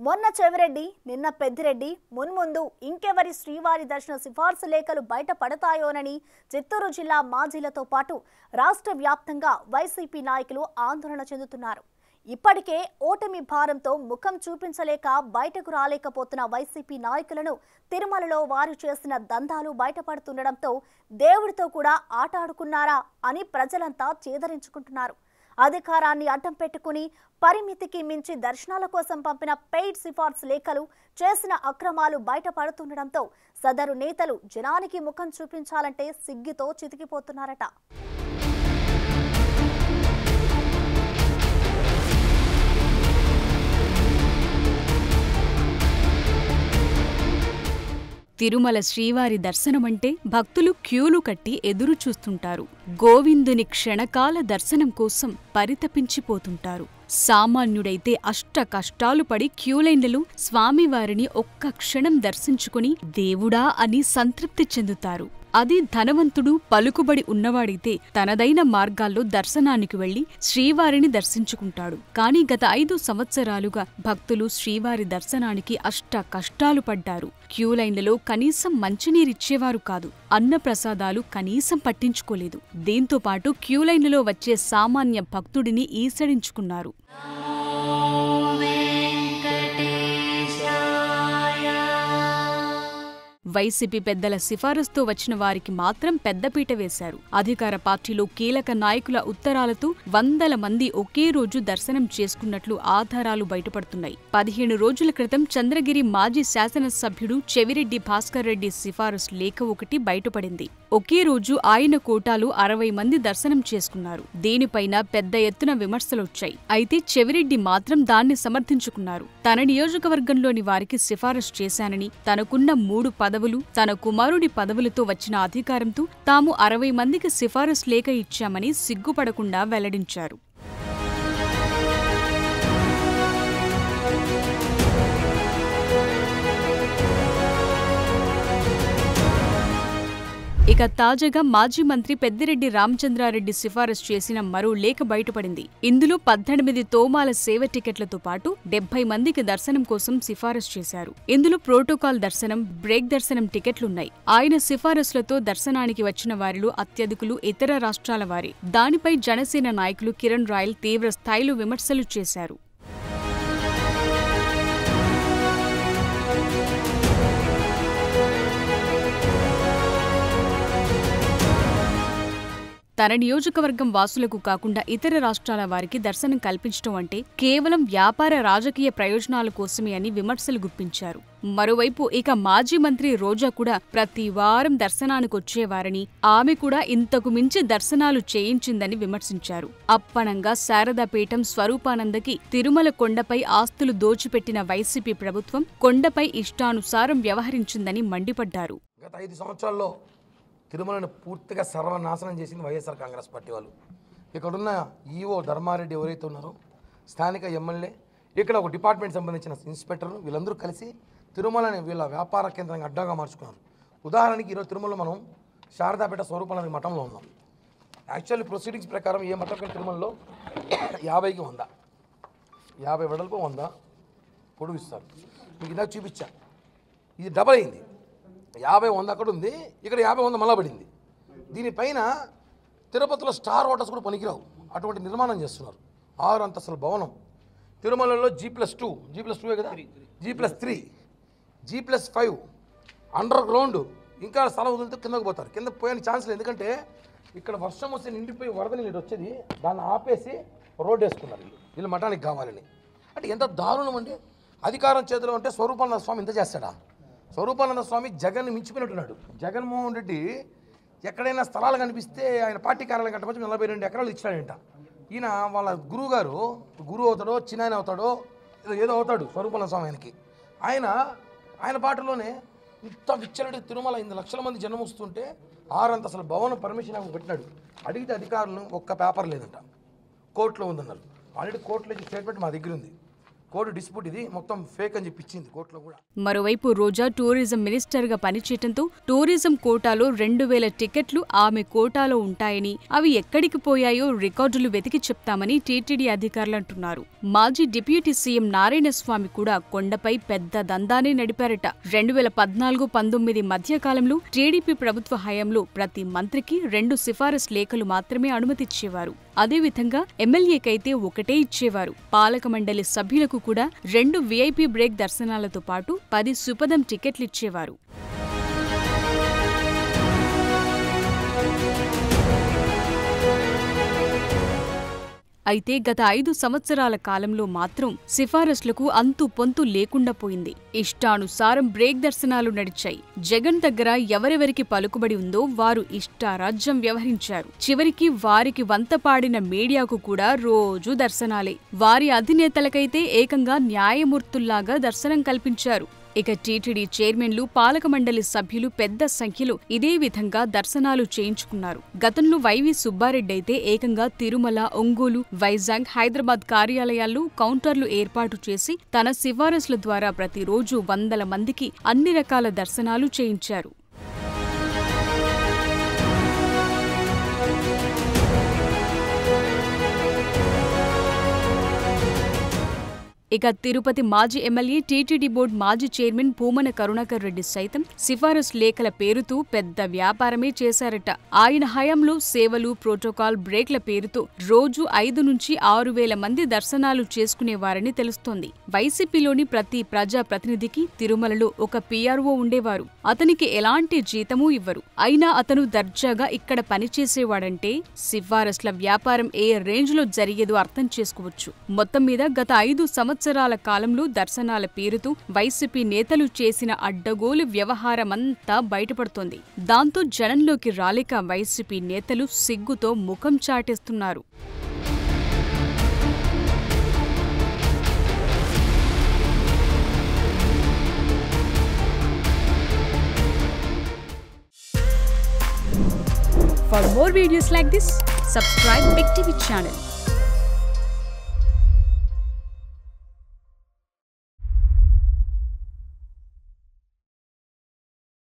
మొన్న చెవిరెడ్డి, నిన్న పెద్దిరెడ్డి, మున్ముందు ఇంకెవరి శ్రీవారి దర్శన సిఫార్సు లేఖలు బయట పడతాయోనని చిత్తూరు జిల్లా మాజీలతో పాటు రాష్ట్ర వ్యాప్తంగా వైసీపీ నాయకులు ఆందోళన చెందుతున్నారు. ఇప్పటికే ఓటమి భారంతో ముఖం చూపించలేక బయటకు రాలేకపోతున్న వైసీపీ నాయకులను తిరుమలలో వారు చేసిన దందాలు బయటపడుతుండడంతో దేవుడితో కూడా ఆట ఆడుకున్నారా అని ప్రజలంతా చేదరించుకుంటున్నారు. అధికారాన్ని అడ్డం పెట్టుకుని పరిమితికి మించి దర్శనాల కోసం పంపిన పెయిడ్ సిఫార్సు లేఖలు చేసిన అక్రమాలు బయటపడుతుండడంతో సదరు నేతలు జనానికి ముఖం చూపించాలంటే సిగ్గుతో చితికిపోతున్నారట. తిరుమల శ్రీవారి దర్శనమంటే భక్తులు క్యూలు కట్టి ఎదురు చూస్తుంటారు. గోవిందుని క్షణకాల దర్శనం కోసం పరితపించిపోతుంటారు. సామాన్యుడైతే అష్ట కష్టాలు పడి క్యూలైన్లలో స్వామివారిని ఒక్క క్షణం దర్శించుకుని దేవుడా అని సంతృప్తి చెందుతారు. అది ధనవంతుడు, పలుకుబడి ఉన్నవాడైతే తనదైన మార్గాల్లో దర్శనానికి వెళ్లి శ్రీవారిని దర్శించుకుంటాడు. కానీ గత 5 సంవత్సరాలుగా భక్తులు శ్రీవారి దర్శనానికి అష్ట కష్టాలు పడ్డారు. క్యూలైన్లలో కనీసం మంచినీరిచ్చేవారు కాదు, అన్నప్రసాదాలు కనీసం పట్టించుకోలేదు. దీంతో పాటు క్యూలైన్లలో వచ్చే సామాన్య భక్తుడిని ఈసడించుకున్నారు. వైసీపీ పెద్దల సిఫారసుతో వచ్చిన వారికి మాత్రం పెద్దపీట వేశారు. అధికార పార్టీలో కీలక నాయకుల ఉత్తరాలతో వందల మంది ఒకే రోజు దర్శనం చేసుకున్నట్లు ఆధారాలు బయటపడుతున్నాయి. 15 రోజుల క్రితం చంద్రగిరి మాజీ శాసనసభ్యుడు చెవిరెడ్డి భాస్కర్ రెడ్డి సిఫారసు లేఖ ఒకటి బయటపడింది. ఒకే రోజు ఆయన కోటాలో 60 మంది దర్శనం చేసుకున్నారు. దీనిపైన పెద్ద ఎత్తున విమర్శలొచ్చాయి. అయితే చెవిరెడ్డి మాత్రం దాన్ని సమర్థించుకున్నారు. తన నియోజకవర్గంలోని వారికి సిఫారసు చేశానని, తనకున్న 3 పదవులు, తన కుమారుడి పదవులతో వచ్చిన అధికారంతో తాము 60 మందికి సిఫారసు లేఖ ఇచ్చామని సిగ్గుపడకుండా వెల్లడించారు. ఇక తాజాగా మాజీ మంత్రి పెద్దిరెడ్డి రామచంద్రారెడ్డి సిఫారసు చేసిన మరో లేఖ బయటపడింది. ఇందులో 18 తోమాల సేవ టికెట్లతో పాటు 70 మందికి దర్శనం కోసం సిఫారసు చేశారు. ఇందులో ప్రోటోకాల్ దర్శనం, బ్రేక్ దర్శనం టికెట్లున్నాయి. ఆయన సిఫారసులతో దర్శనానికి వచ్చిన వారిలో అత్యధికులు ఇతర రాష్ట్రాల వారే. దానిపై జనసేన నాయకులు కిరణ్ రాయల్ తీవ్ర స్థాయిలో విమర్శలు చేశారు. తన నియోజకవర్గం వాసులకు కాకుండా ఇతర రాష్ట్రాల వారికి దర్శనం కల్పించడం అంటే కేవలం వ్యాపార రాజకీయ ప్రయోజనాల కోసమే అని విమర్శలు గుప్పించారు. మరోవైపు ఇక మాజీ మంత్రి రోజా కూడా ప్రతి వారం దర్శనానికొచ్చేవారని, ఆమె కూడా ఇంతకు మించి దర్శనాలు చేయించిందని విమర్శించారు. అప్పనంగా శారదాపీఠం స్వరూపానందకి తిరుమల కొండపై ఆస్తులు దోచిపెట్టిన వైసీపీ ప్రభుత్వం కొండపై ఇష్టానుసారం వ్యవహరించిందని మండిపడ్డారు. గత 5 సంవత్సరాల్లో తిరుమలను పూర్తిగా సర్వనాశనం చేసింది వైఎస్ఆర్ కాంగ్రెస్ పార్టీ వాళ్ళు. ఇక్కడున్న ఈఓ ధర్మారెడ్డి ఎవరైతే ఉన్నారో, స్థానిక ఎమ్మెల్యే, ఇక్కడ ఒక డిపార్ట్మెంట్ సంబంధించిన ఇన్స్పెక్టర్, వీళ్ళందరూ కలిసి తిరుమలని వీళ్ళ వ్యాపార కేంద్రంగా అడ్డాగా మార్చుకున్నారు. ఉదాహరణకి ఈరోజు తిరుమలలో మనం శారదాపేట స్వరూపానంద మఠంలో ఉన్నాం. యాక్చువల్లీ ప్రొసీడింగ్స్ ప్రకారం ఏ మఠం తిరుమలలో 50కి 100, 50 వెడల్పు 100 పొడుగు ఇస్తారు. మీకు ఇందాక చూపించా, ఇది డబల్ అయింది. 50-100 అక్కడ ఉంది, ఇక్కడ 50-100 మళ్ళా పడింది. దీనిపైన తిరుపతిలో స్టార్ హోటల్స్ కూడా పనికిరావు, అటువంటి నిర్మాణం చేస్తున్నారు. 6 అంతస్తుల భవనం తిరుమలలో G+2, G+2 కదా, G+3, G+5 అండర్ గ్రౌండ్. ఇంకా స్థలం వదిలితే కిందకు పోతారు. కింద పోయని ఛాన్స్ లేదు, ఎందుకంటే ఇక్కడ వర్షం వస్తే నిండిపోయి వరద నీళ్ళు వచ్చేది, దాన్ని ఆపేసి రోడ్డు వేసుకున్నారు వీళ్ళు మఠానికి కావాలని. అంటే ఎంత దారుణం అండి. అధికారం చేతిలో ఉంటే స్వరూపానంద స్వామి ఇంత చేస్తాడా? స్వరూపానంద స్వామి జగన్ని మించిపోయినట్టున్నాడు. జగన్మోహన్ రెడ్డి ఎక్కడైనా స్థలాలు కనిపిస్తే ఆయన పార్టీ కార్యాలయం కట్టవచ్చు 42 ఎకరాలు ఇచ్చాడంట. ఈయన వాళ్ళ గురువు గారు, గురువు అవుతాడో చిన్నాయన అవుతాడో ఏదో అవుతాడు స్వరూపానంద స్వామి ఆయనకి. ఆయన పాటలోనే ఇంత విచ్చలటి తిరుమల 8 లక్షల మంది జనం వస్తుంటే 6 అంతస్తుల భవనం పర్మిషన్ ఆయన పెట్టినాడు. అడిగితే అధికారులను ఒక్క పేపర్ లేదంట, కోర్టులో ఉందన్నారు. ఆల్రెడీ కోర్టులో స్టేట్మెంట్ మా దగ్గర ఉంది. కోర్టు డిస్ప్యూట్ ఇది మొత్తం ఫేక్ అని చెప్పి ఇచ్చింది కోర్టులో కూడా. మరోవైపు రోజా టూరిజం మినిస్టర్గా పనిచేయడంతో టూరిజం కోటాలో 2000 టికెట్లు ఆమె కోటాలో ఉంటాయని, అవి ఎక్కడికి పోయాయో రికార్డులు వెతికి చెప్తామని టీటీడీ అధికారులు అంటున్నారు. మాజీ డిప్యూటీ సీఎం నారాయణస్వామి కూడా కొండపై పెద్ద దందానే నడిపారట. 2014-19 మధ్య కాలంలో టీడీపీ ప్రభుత్వ హయాంలో ప్రతి మంత్రికి 2 సిఫారసు లేఖలు మాత్రమే అనుమతిచ్చేవారు. అదేవిధంగా ఎమ్మెల్యేకైతే ఒకటే ఇచ్చేవారు. పాలక మండలి సభ్యులకు కూడా 2 VIP బ్రేక్ దర్శనాలతో పాటు 10 సుపదం టికెట్లిచ్చేవారు. అయితే గత 5 సంవత్సరాల కాలంలో మాత్రం సిఫారసులకు అంతు పొంతు లేకుండా పోయింది. ఇష్టానుసారం బ్రేక్ దర్శనాలు నడిచాయి. జగన్ దగ్గర ఎవరెవరికి పలుకుబడి ఉందో వారు ఇష్టారాజ్యం వ్యవహరించారు. చివరికి వారికి వంతపాడిన మీడియాకు కూడా రోజు దర్శనాలే. వారి అధినేతలకైతే ఏకంగా న్యాయమూర్తుల్లాగా దర్శనం కల్పించారు. ఇక టీటీడీ చైర్మన్లు, పాలక మండలి సభ్యులు పెద్ద సంఖ్యలో ఇదే విధంగా దర్శనాలు చేయించుకున్నారు. గతంలో వైవి సుబ్బారెడ్డి అయితే ఏకంగా తిరుమల, ఒంగోలు, వైజాగ్, హైదరాబాద్ కార్యాలయాల్లో కౌంటర్లు ఏర్పాటు చేసి తన సిఫారసుల ద్వారా ప్రతిరోజు వందల మందికి అన్ని రకాల దర్శనాలు చేయించారు. ఇక తిరుపతి మాజీ ఎమ్మెల్యే, టీటీడీ బోర్డు మాజీ చైర్మన్ భూమన కరుణాకర్ రెడ్డి సైతం సిఫారసు లేఖల పేరుతో పెద్ద వ్యాపారమే చేశారట. ఆయన హయాంలో సేవలు, ప్రోటోకాల్, బ్రేక్ల పేరుతో రోజు 5 నుంచి 6 వేల మంది దర్శనాలు చేసుకునేవారని తెలుస్తోంది. వైసీపీలోని ప్రతి ప్రజా ప్రతినిధికి తిరుమలలో ఒక PRO ఉండేవారు. అతనికి ఎలాంటి జీతమూ ఇవ్వరు. అయినా అతను దర్జాగా ఇక్కడ పనిచేసేవాడంటే సిఫారసుల వ్యాపారం ఏ రేంజ్లో జరిగేదో అర్థం చేసుకోవచ్చు. మొత్తం మీద గత 5 సంవత్సరాల కాలంలో దర్శనాల పేరుతో వైసీపీ నేతలు చేసిన అడ్డగోలు వ్యవహారమంతా బయటపడుతోంది. దాంతో జనంలోకి రాలేక వైసీపీ నేతలు సిగ్గుతో ముఖం చాటేస్తున్నారు. For more videos like this, subscribe Big TV channel.